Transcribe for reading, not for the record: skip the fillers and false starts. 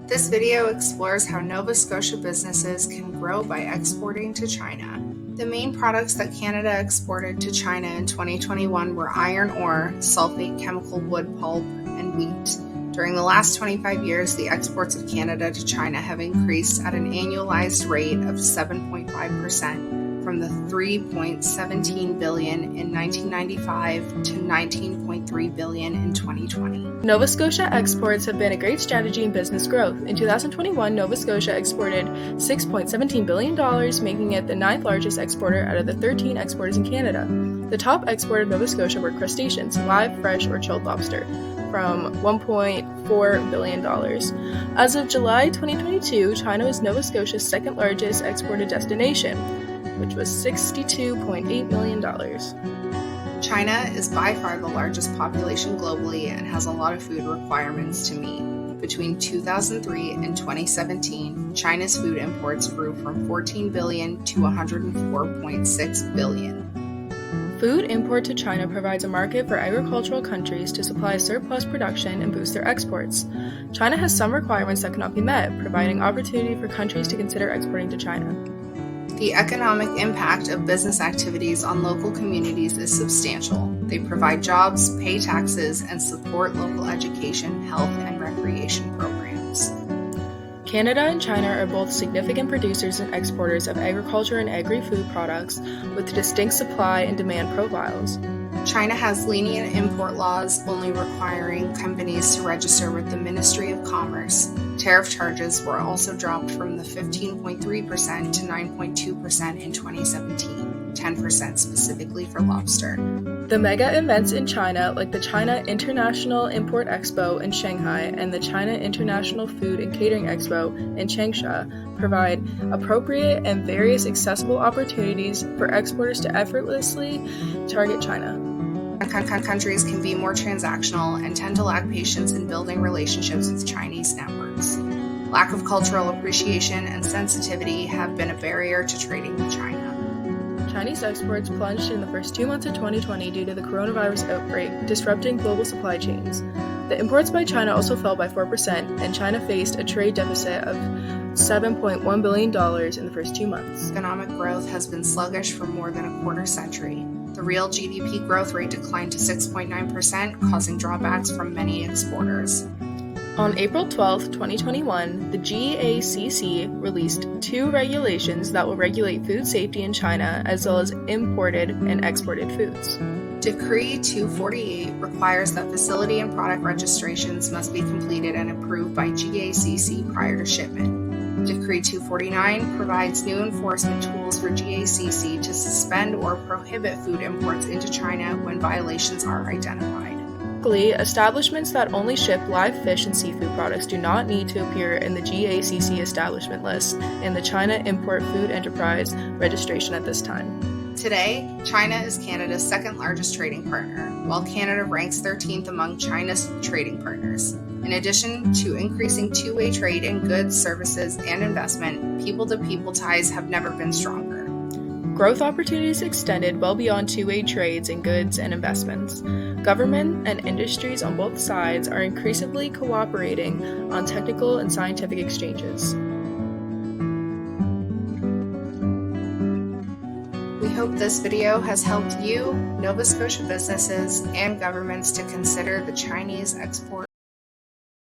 This video explores how Nova Scotia businesses can grow by exporting to China. The main products that Canada exported to China in 2021 were iron ore, sulfate chemical wood pulp, and wheat. During the last 25 years, the exports of Canada to China have increased at an annualized rate of 7.5%. From the $3.17 billion in 1995 to $19.3 billion in 2020. Nova Scotia exports have been a great strategy in business growth. In 2021, Nova Scotia exported $6.17 billion, making it the 9th largest exporter out of the 13 exporters in Canada. The top export of Nova Scotia were crustaceans, live, fresh, or chilled lobster, from $1.4 billion. As of July 2022, China was Nova Scotia's second largest exported destination, which was $62.8 million. China is by far the largest population globally and has a lot of food requirements to meet. Between 2003 and 2017, China's food imports grew from $14 billion to $104.6 billion. Food import to China provides a market for agricultural countries to supply surplus production and boost their exports. China has some requirements that cannot be met, providing opportunity for countries to consider exporting to China. The economic impact of business activities on local communities is substantial. They provide jobs, pay taxes, and support local education, health, and recreation programs. Canada and China are both significant producers and exporters of agriculture and agri-food products with distinct supply and demand profiles. China has lenient import laws, only requiring companies to register with the Ministry of Commerce. Tariff charges were also dropped from the 15.3% to 9.2% in 2017, 10% specifically for lobster. The mega events in China, like the China International Import Expo in Shanghai and the China International Food and Catering Expo in Changsha, provide appropriate and various accessible opportunities for exporters to effortlessly target China. Countries can be more transactional and tend to lack patience in building relationships with Chinese networks. Lack of cultural appreciation and sensitivity have been a barrier to trading with China. Chinese exports plunged in the first 2 months of 2020 due to the coronavirus outbreak, disrupting global supply chains. The imports by China also fell by 4%, and China faced a trade deficit of $7.1 billion in the first 2 months. Economic growth has been sluggish for more than a quarter century. The real GDP growth rate declined to 6.9%, causing drawbacks from many exporters. On April 12, 2021, the GACC released 2 regulations that will regulate food safety in China, as well as imported and exported foods. Decree 248 requires that facility and product registrations must be completed and approved by GACC prior to shipment. Decree 249 provides new enforcement tools for GACC to suspend or prohibit food imports into China when violations are identified. Locally, establishments that only ship live fish and seafood products do not need to appear in the GACC establishment list and the China Import Food Enterprise registration at this time. Today, China is Canada's second largest trading partner, while Canada ranks 13th among China's trading partners. In addition to increasing two-way trade in goods, services, and investment, people-to-people ties have never been stronger. Growth opportunities extended well beyond two-way trades in goods and investments. Government and industries on both sides are increasingly cooperating on technical and scientific exchanges. We hope this video has helped you, Nova Scotia businesses, and governments to consider the Chinese export